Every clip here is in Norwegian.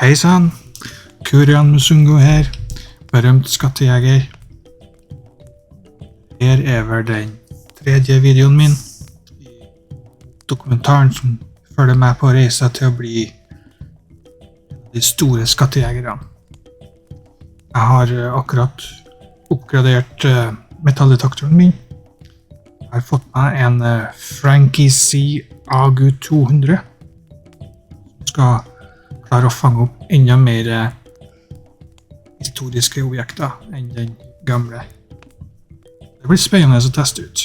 Hei sann, Kurian Musungo her, berømt skattejeger. Her vel den tredje videoen min i dokumentaren som følger meg på reisa til å bli de store skattejegerne. Jeg har akkurat oppgradert metalldetektoren min. Jeg har fått meg en Frankie AGU 200 som skal klare å fange opp enda mer historiske objekter enn den gamle. Det blir spennende å teste ut.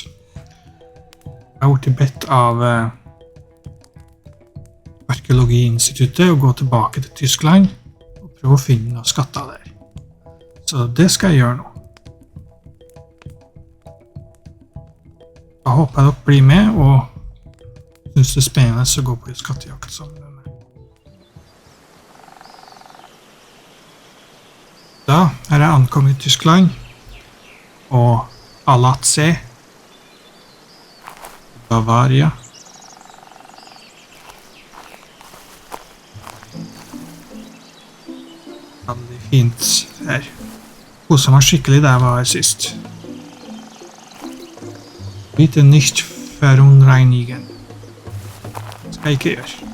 Jeg har blitt bedt av Arkeologiinstituttet å gå tilbake til Tyskland og prøve å finne noen skatter der. Så det skal jeg gjøre nå. Jeg håper dere blir med og synes det er spennende å gå på skattejakt sammen med meg. Da er jeg ankommet i Tyskland, og Alatse, Bavaria. Veldig fint her. Koset meg skikkelig der jeg var her sist. Bitte nicht verunreinigen. Det skal jeg ikke gjøre.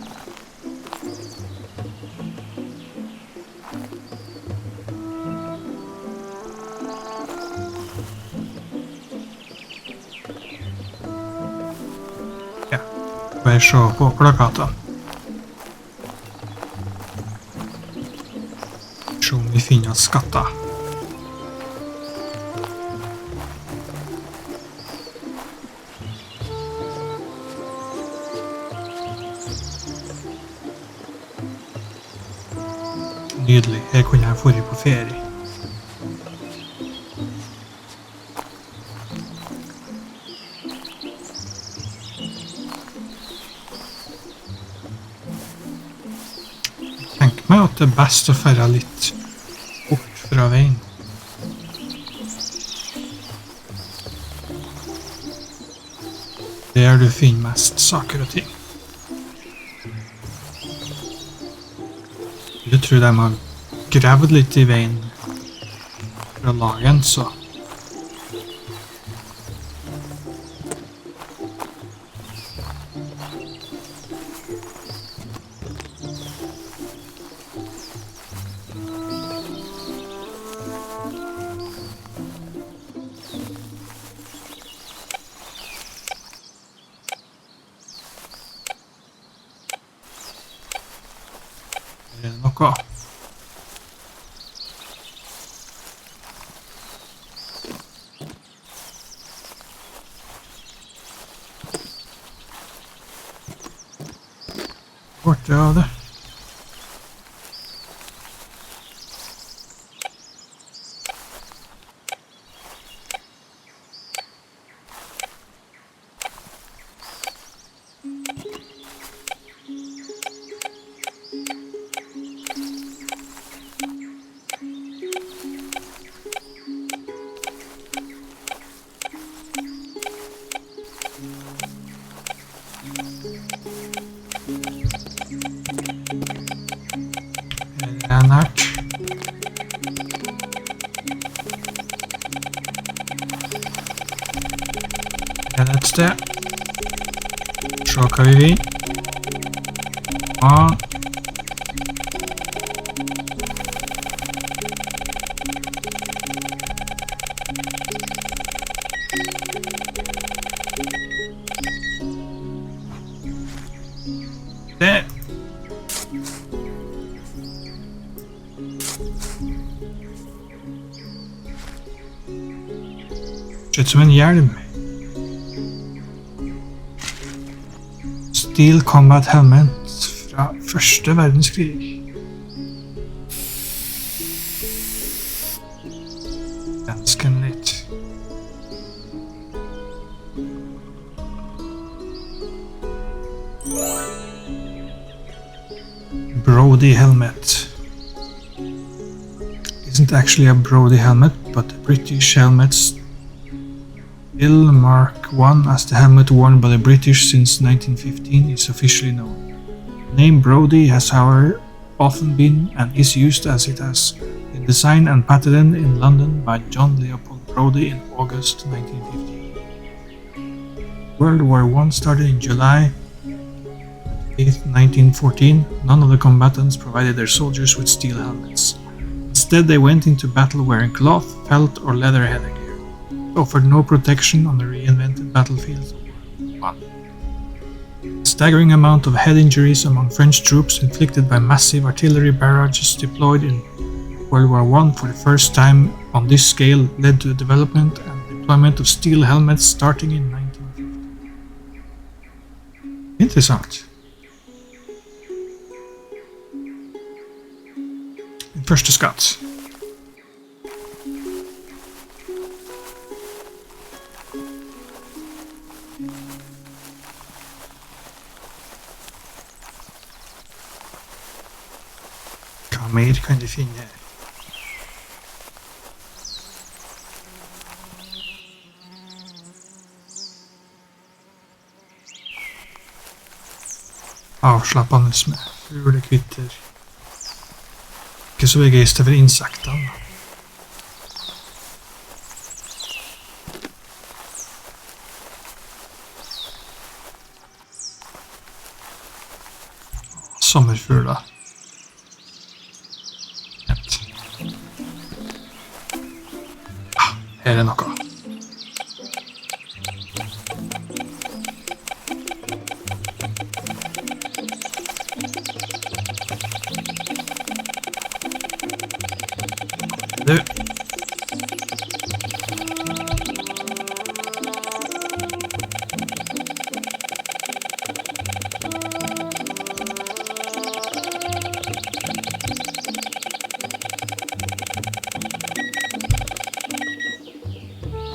Bare se på plakatene. Se om vi finner skatter. Nydelig. Her kunne jeg forrige på ferie. At det er best å fære litt bort fra veien. Der du finner mest saker og ting. Jeg tror de har gravd litt i veien fra lagen, så er det noe. Borte av det. Det er nært. Det er et sted. Se hva vi vil. Og det ser ut som en hjelm. Steel Combat Helmet fra første verdenskrig. Dansken litt. Brody helmet. Isn't actually a Brody helmet, but the British helmets still mark one as the helmet worn by the British since 1915 is officially known. The name Brody has however often been and is used as it has been designed and patented in London by John Leopold Brodie in August 1950. World War I started in July 8, 1914. None of the combatants provided their soldiers with steel helmets. Instead, they went into battle wearing cloth, felt, or leather headgear. It offered no protection on the reinvented battlefields of World War I. A staggering amount of head injuries among French troops inflicted by massive artillery barrages deployed in World War I for the first time on this scale led to the development and deployment of steel helmets starting in 1950. Interessant. Min første skatt. Hva mer kan vi finne her? Avslappende med fuglekvitter. Ikke så begeistret for insektene. Sommerfugler. Her er noe. Du.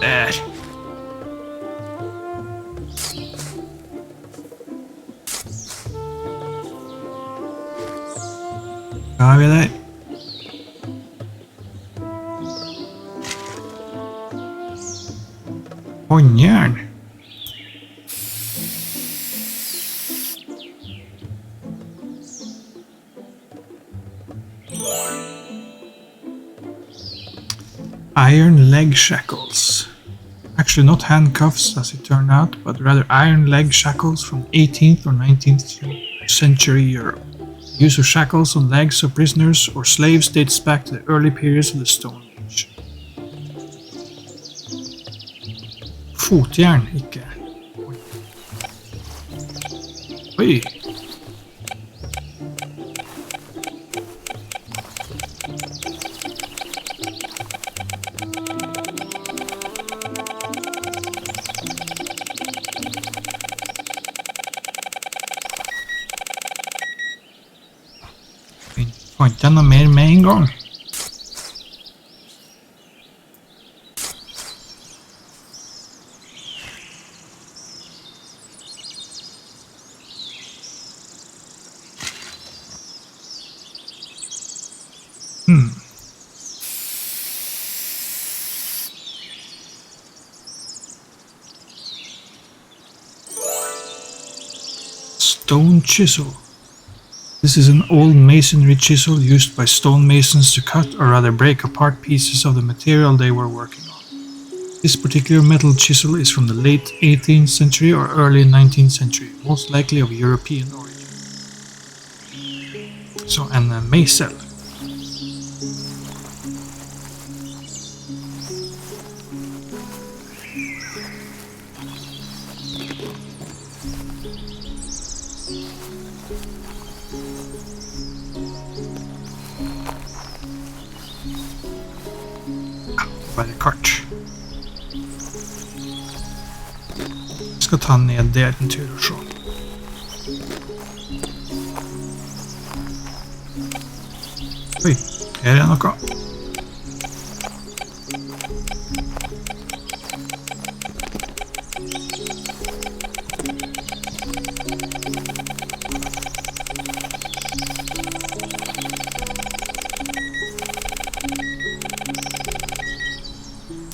Der. Da er vi der. Håndjern. Iron leg shackles. Actually not handcuffs as it turned out, but rather iron leg shackles from 18th or 19th century Europe. The use of shackles on legs of prisoners or slaves dates back to the early periods of the Stone Age. Fotjern, ikke. Oi. Fant jeg noe mer med en gang? Stone chisel. This is an old masonry chisel used by stonemasons to cut or rather break apart pieces of the material they were working on. This particular metal chisel is from the late 18th century or early 19th century, most likely of European origin. Så en mejsel. Bare kart. Jeg skal ta ned der en tur og se. Oi, her er noe.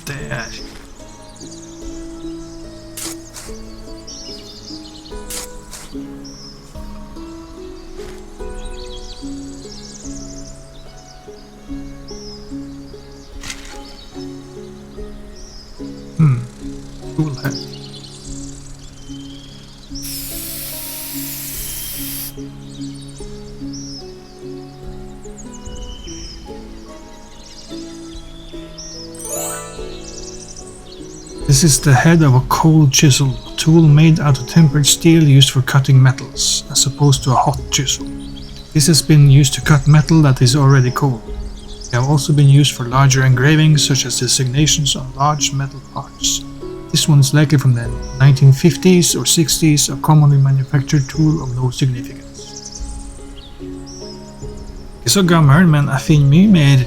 Der. toolhead. This is the head of a cold chisel, a tool made out of tempered steel used for cutting metals, as opposed to a hot chisel. This has been used to cut metal that is already cold. They have also been used for larger engravings, such as designations on large metal parts. This one is likely from the 1950s or 60s, a commonly manufactured tool of no significance. Ikke så gammel, men jeg finner mye mer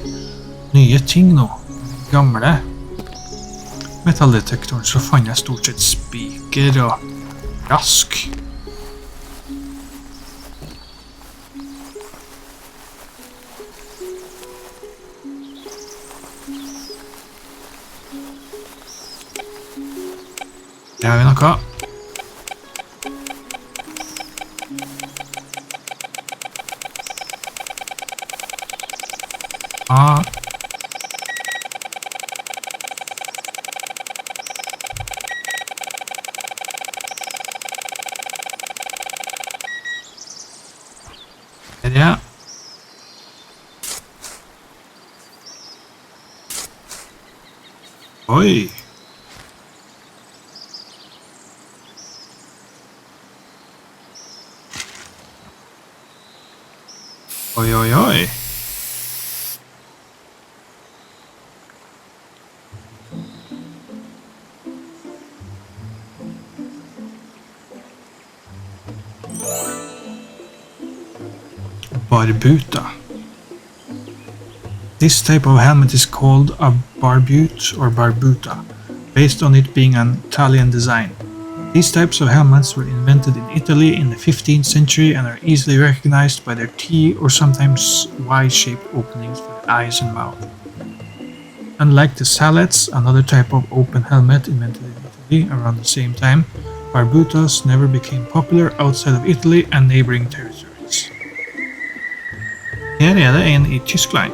nye ting nå. Gamle metalldetektoren så fant jeg stort sett spiker og rask. Der har vi noe. Der, ja. Oi. Oi, oi, oi. Barbuta. This type of helmet is called a barbute or barbuta, based on it being an Italian design. These types of helmets were invented in Italy in the 15th century and are easily recognized by their T or sometimes Y-shaped openings for the eyes and mouth. Unlike the sallets, another type of open helmet invented in Italy around the same time, barbutas never became popular outside of Italy and neighboring territories. Her det en I Tyskland.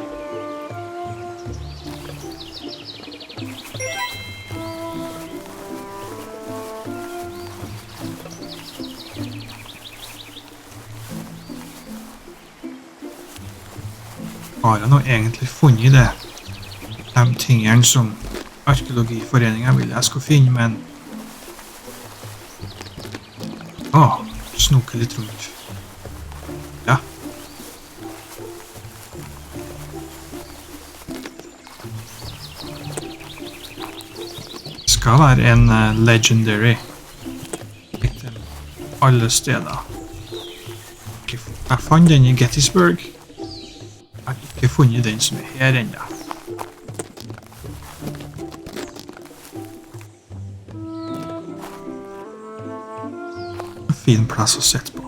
Har jeg nå egentlig funnet det? De tingene som arkeologiforeningen ville jeg skulle finne, men... snoke litt rundt. Ja. Det skal være en legendary. Litt alle steder. Jeg fant den I Gettysburg. Jeg har ikke funnet den som her enda. En fin plass å sette på.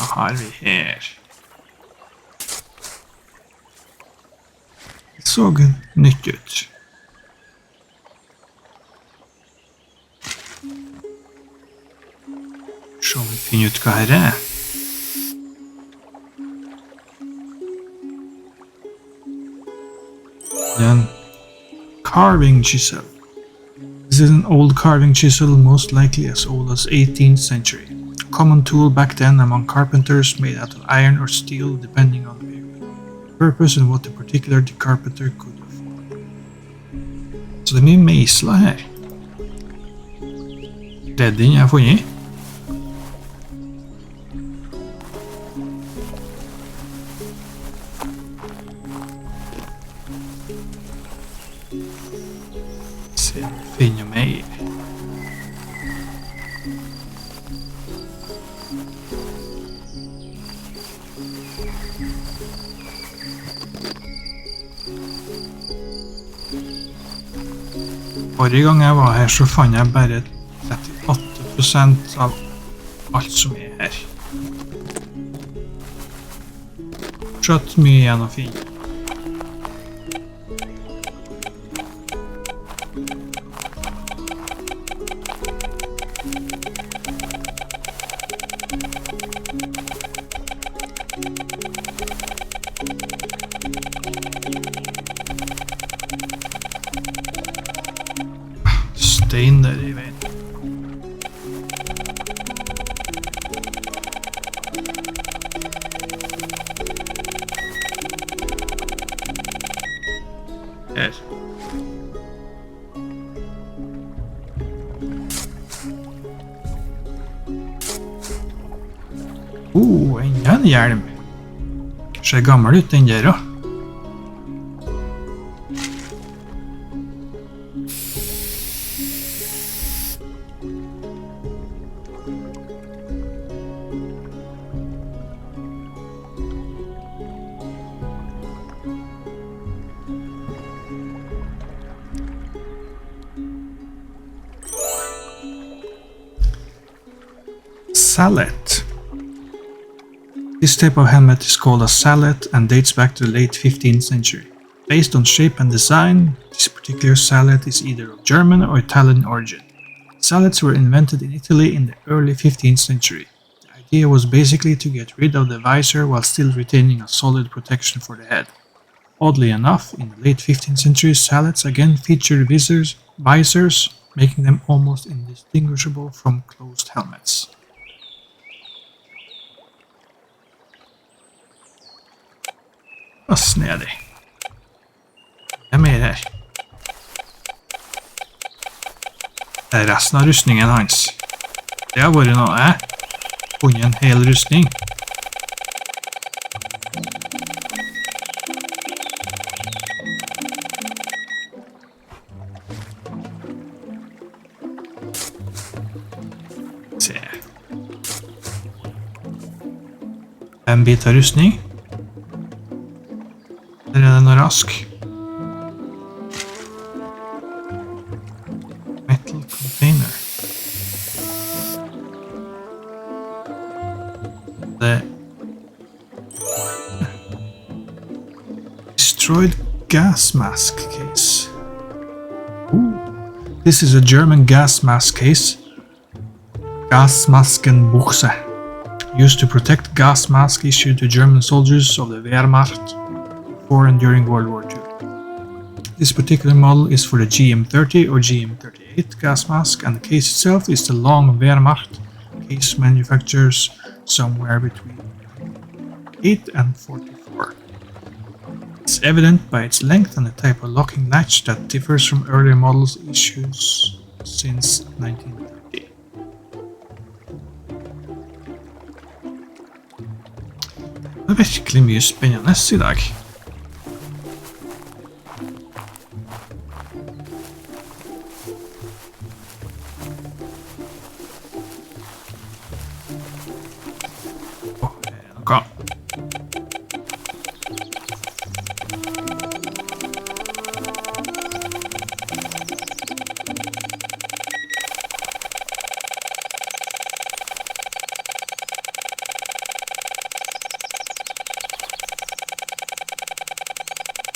Hva har vi her? Det så nytt ut. Se om vi finner ut hva her En carving chisel. This is an old carving chisel, most likely as old as 18th century. Common tool back then among carpenters, made out of iron or steel depending on the purpose and what the particular carpenter could afford. Så det mye meisler her. Redding jeg har funnet. Se om vi finner mer. Forrige gang jeg var her så fant jeg bare 38% av alt som her. fortsatt mye igjen å finne. Stein der i veien. Her. Enda en hjelm. Ser gammel ut den der også. Sallet. This type of helmet is called a sallet and dates back to the late 15th century. Based on shape and design, this particular sallet is either of German or Italian origin. Sallets were invented in Italy in the early 15th century. The idea was basically to get rid of the visor while still retaining a solid protection for the head. Oddly enough, in the late 15th century, sallets again featured visors, making them almost indistinguishable from closed helmets. Og snedig. Det er mer her. Det er resten av rustningen hans. Det har vært noe, funnet en hel rustning. Se. En bit av rustning. Der er det noe rask. Metal container. The destroyed gas mask case. This is a German gas mask case. Gasmaskenbuchse. Used to protect gas mask issued to German soldiers of the Wehrmacht before and during World War II. This particular model is for the GM30 or GM38 gas mask, and the case itself is the long Wehrmacht case manufactures somewhere between 8 and 44. It's evident by its length and the type of locking latch that differs from earlier models issues since 1930. Det er virkelig mye spennende i dag.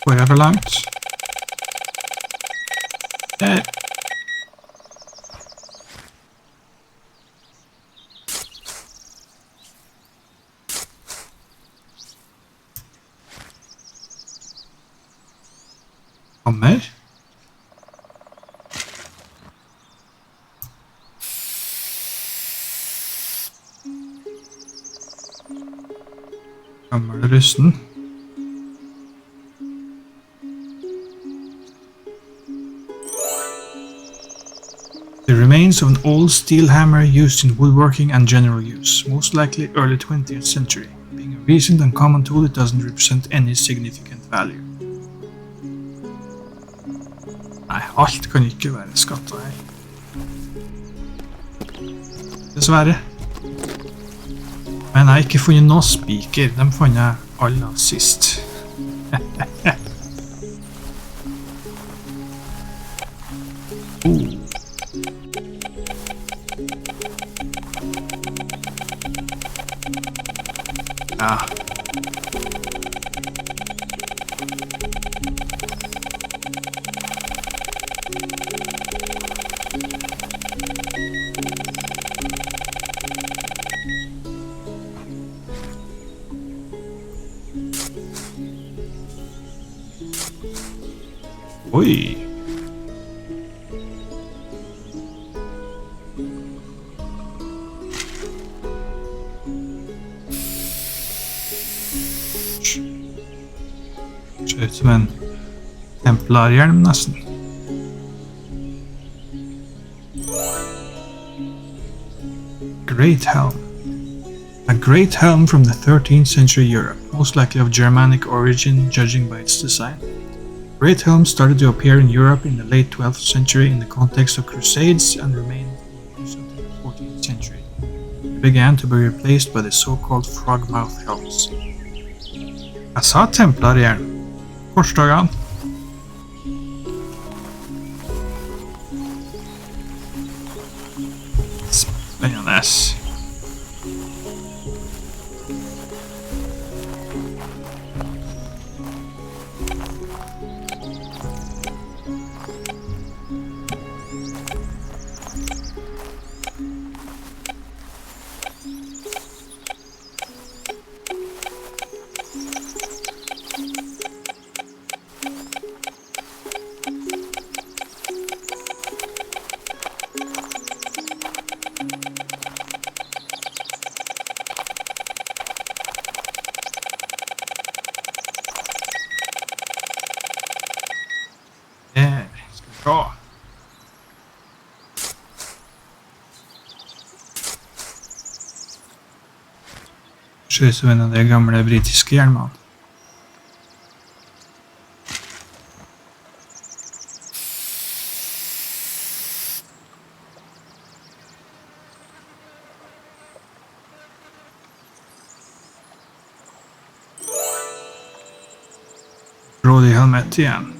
Går jeg for langt? Der. Kommer. Gammel rusten. The remains of an old steel hammer used in woodworking and general use, most likely early 20th century. Being a recent and common tool, it doesn't represent any significant value. Nei, alt kan ikke være skatter her. Dessverre. Men jeg har ikke funnet noen spiker, de fant jeg aller sist. Ja. Oi! Ser ut som en templarhjelm nesten. Great helm. A great helm from the 13th century Europe, most likely of Germanic origin judging by its design. Great helms started to appear in Europe in the late 12th century in the context of crusades and remained in use until the 14th century. They began to be replaced by the so-called frogmouth helms. Jeg sa templarhjelm. Korsdagene. Spennende. Bra. Ser ut som en av de gamle britiske hjelmene. Rådig helmet igjen.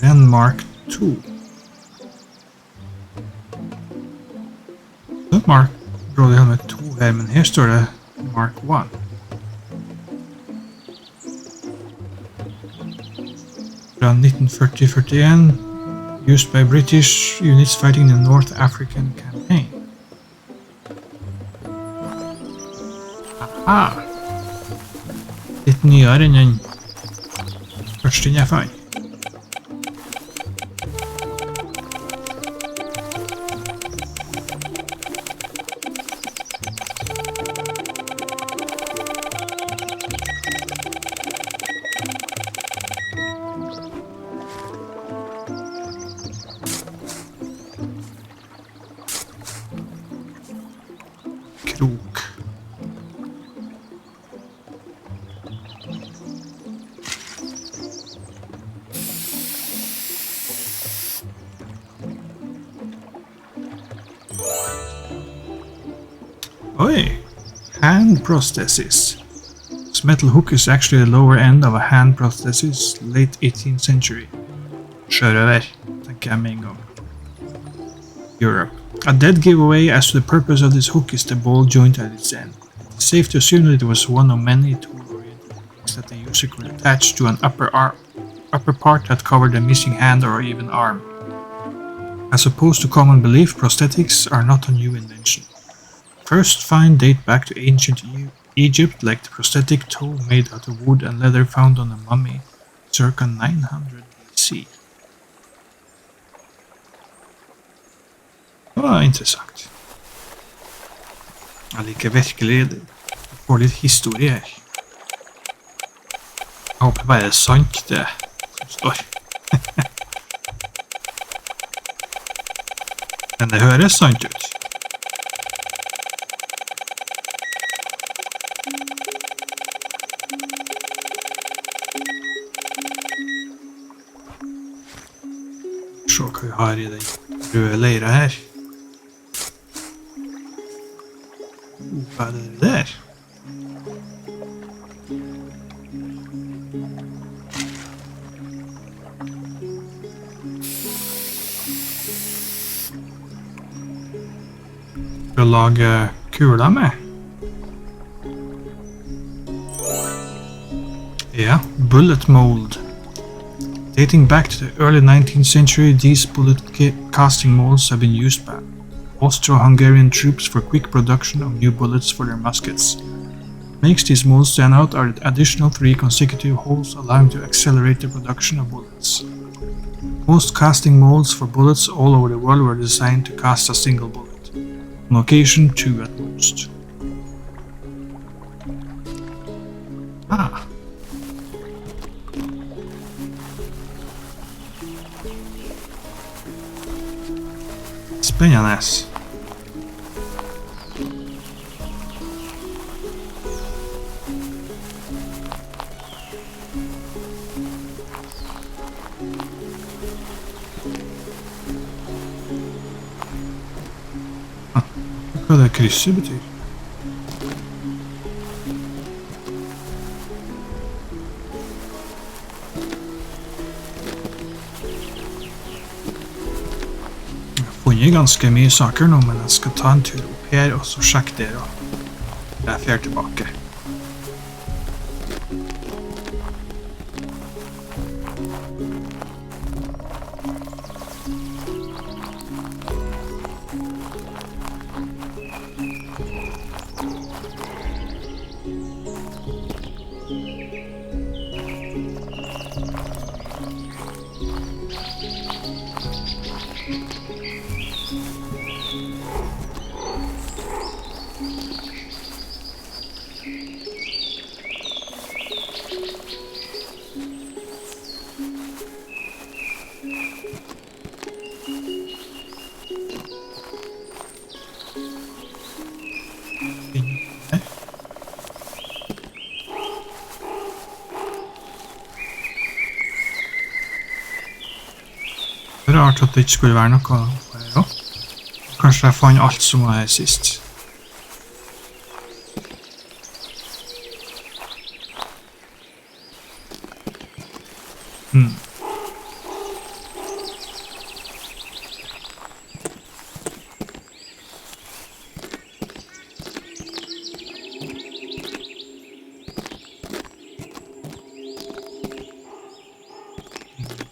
Den Mark 2. Det er Mark Rådig helmet 2 her, men her står det Mark 1. Fra 1940-41, used by British units fighting the North African campaign. Aha! Litt nyere enn den første jeg fant. Krok. Oi! Hand prosthesis. This metal hook is actually the lower end of a hand prosthesis, late 18th century. Sjørøver, tenker jeg med en gang. Europe. A dead giveaway as to the purpose of this hook is the ball joint at its end. It's safe to assume that it was one of many tool-oriented hooks that the user could attach to an upper part that covered a missing hand or even arm. As opposed to common belief, prosthetics are not a new invention. First find date back to ancient Egypt, like the prosthetic toe made out of wood and leather found on a mummy circa 900 BC. Det var interessant. Jeg liker virkelig det. Jeg får litt historie her. Jeg håper bare det er sant det som står. Men det høres sant ut. Se hva vi har i den røde leira her. Hva er det der? For å lage kuler med? Ja, bullet mold. Dating back to the early 19th century, these bullet casting molds have been used by Austro-Hungarian troops for quick production of new bullets for their muskets. makes these molds stand out are the additional 3 consecutive holes allowing to accelerate the production of bullets. Most casting molds for bullets all over the world were designed to cast a single bullet, on occasion 2 at most. Ah. Spennende. Hva det krysset betyr. Jeg har funnet ganske mye saker nå, men jeg skal ta en tur opp her og så sjekke det og jeg fer tilbake. Rart at det ikke skulle være noe her også. Kanskje jeg fant alt som var her sist.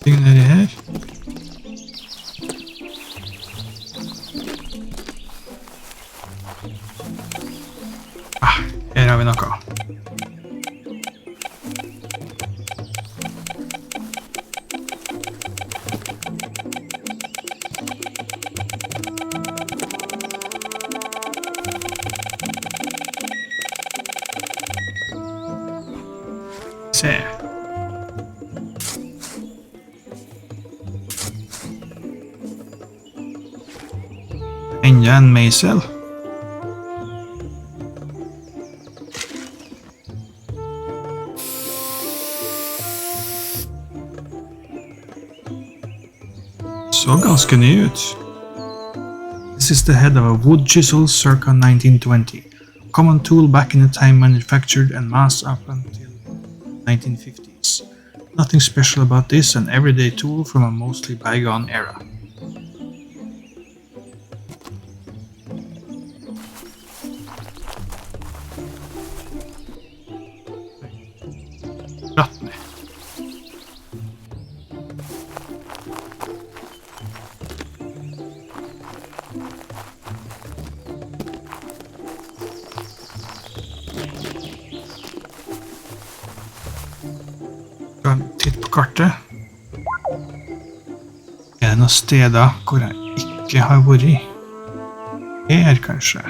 Ting nedi her. Her har vi noe. Se. Enda en meisel. Så ganske ny ut. This is the head of a wood chisel circa 1920. Common tool back in the time manufactured en masse up until 1950s. Nothing special about this, an everyday tool from a mostly bygone era. Ratt ned. Titt på kartet. Er det noen steder hvor jeg ikke har vært? Her kanskje.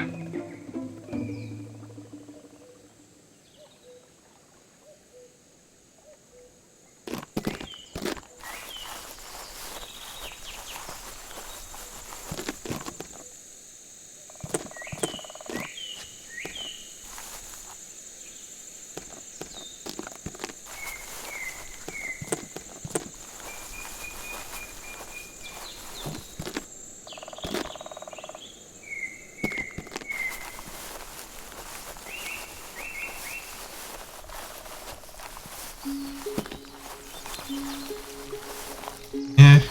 Her.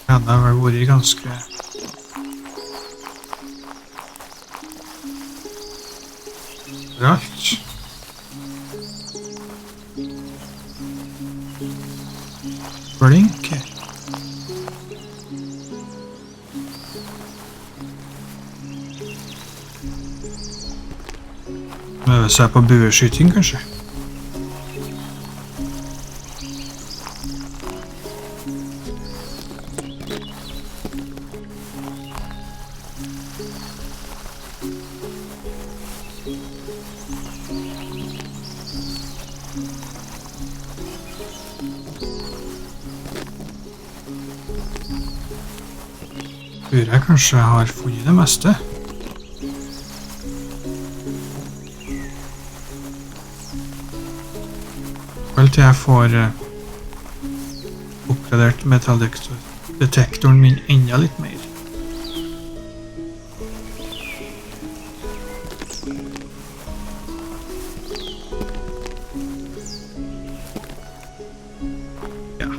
Ja, det har vel vært ganske rart. Blink her. Øve seg på bueskyting, kanskje. Tror jeg kanskje har funnet det meste. Vel til jeg får oppgradert metalldetektoren min enda litt mer. Ja.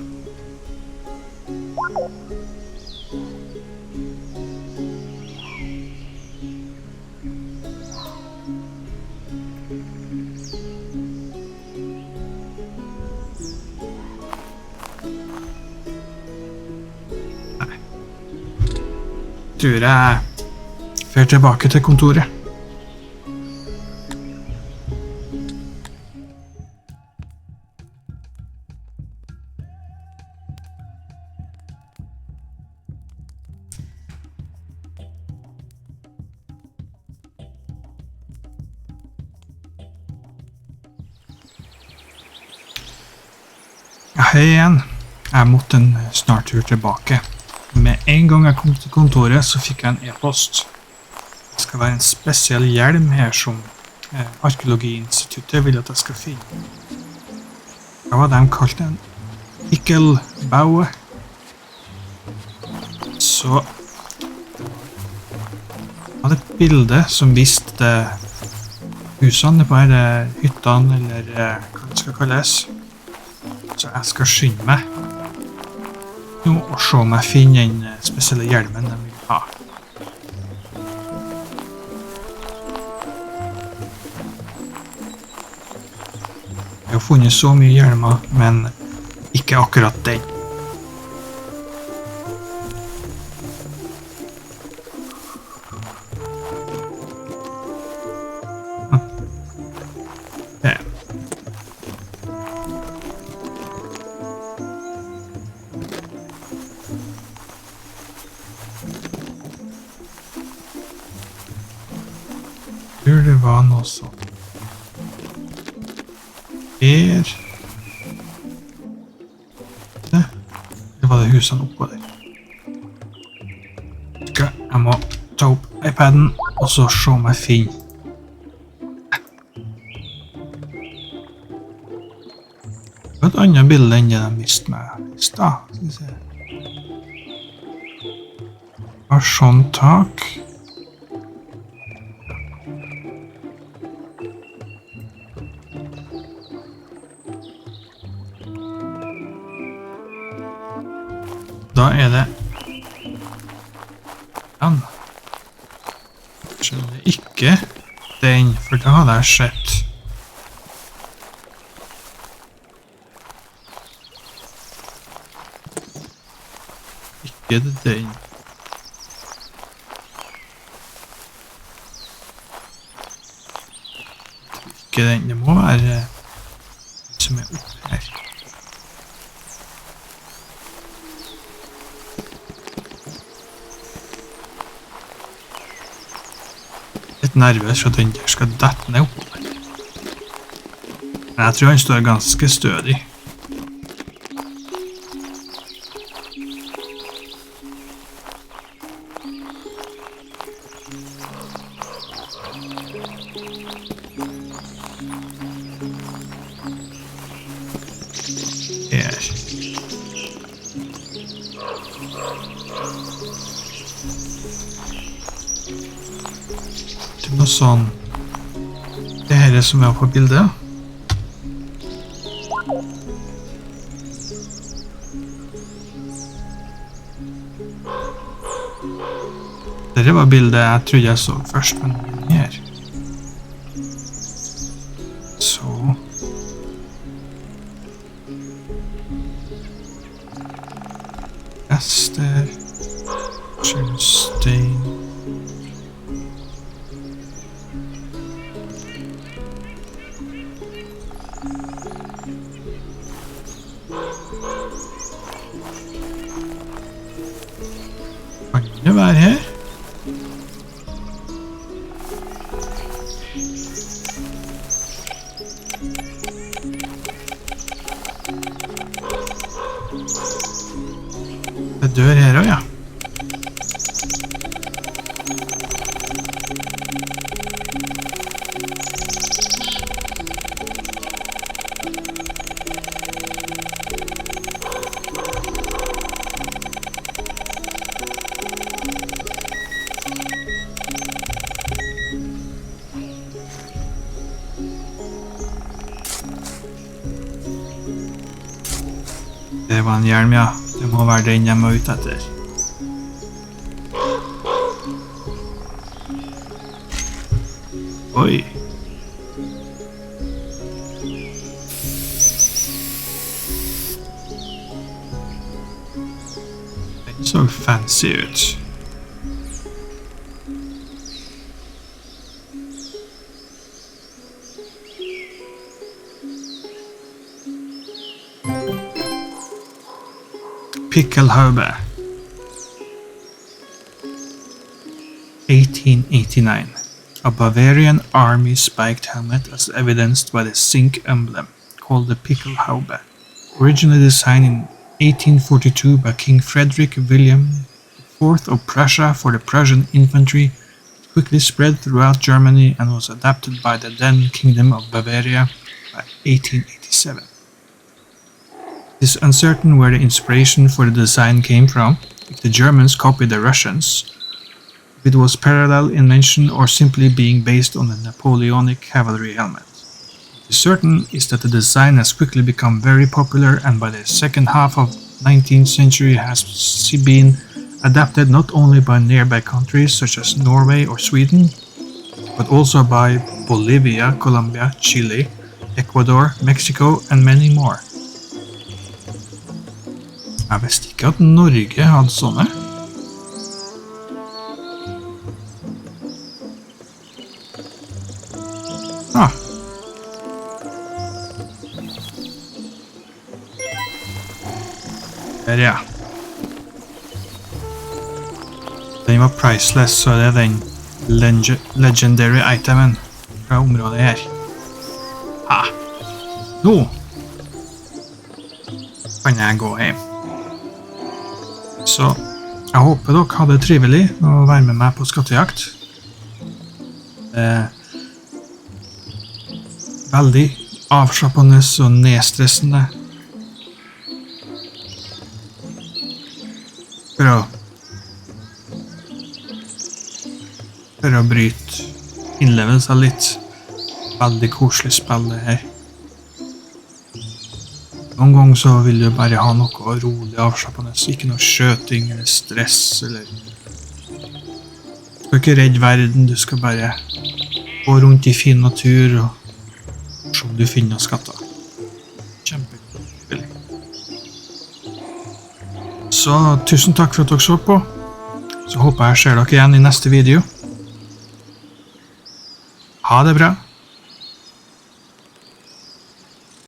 Tror jeg fer tilbake til kontoret. Hei igjen. Jeg måtte en snart tur tilbake. Med en gang jeg kom til kontoret, så fikk jeg en e-post. Det skal være en spesiell hjelm her som Arkeologiinstituttet vil at jeg skal finne. Hva var det de kalte en ikkelbaue? Så var det et bilde som viste husene på her, hyttene, eller hva det skal kalles. Så jeg skal skynde meg nå og se om jeg finner den spesielle hjelmen de vil ha. Jeg har funnet så mye hjelmer, men ikke akkurat den. Det var noe sånt. Her. Det var det husene oppå der. Jeg må ta opp iPaden, og så se om jeg finner. Det var et annet bilde enn det de viste meg i stad. Skal vi se. Det var sånn tak. Da er det den. Skjønner ikke den, for da hadde jeg sett. Ikke den. Ikke den, det må være den som er oppe her. Nervøs for at den der skal dette ned oppover. Men jeg tror han står ganske stødig. Her. Noe sånn. Det her er som er på bildet. Dette var bildet jeg trodde jeg så først, men her. Så. Ester. Skjønstein. Kan det være her? Det dør her også, ja. Det var en hjelm, ja. Det må være den jeg må ut etter. Oi. Den så fancy ut. Pickelhaube, 1889. A Bavarian army spiked helmet as evidenced by the zinc emblem, called the Pickelhaube. Originally designed in 1842 by King Frederick William IV of Prussia for the Prussian infantry, it quickly spread throughout Germany and was adapted by the then Kingdom of Bavaria by 1887. It is uncertain where the inspiration for the design came from, if the Germans copied the Russians, if it was parallel invention or simply being based on the Napoleonic cavalry helmet. What is certain is that the design has quickly become very popular and by the second half of 19th century has been adapted not only by nearby countries such as Norway or Sweden, but also by Bolivia, Colombia, Chile, Ecuador, Mexico and many more. Jeg visste ikke at Norge hadde sånne. Her, ja. Den var priceless, så det er den legendary itemen fra området her. Nå kan jeg gå hjem. Så jeg håper dere hadde det trivelig å være med meg på skattejakt. Veldig avslappende og nedstressende. For å bryte innlevelser litt. Veldig koselig spill det her. Noen ganger så vil du bare ha noe rolig avslappende, ikke noe skjøting eller stress, eller... Du skal ikke redde verden, du skal bare gå rundt i fin natur og se om du finner skatter. Kjempegøy. Så tusen takk for at dere så på. Så håper jeg ser dere igjen i neste video. Ha det bra!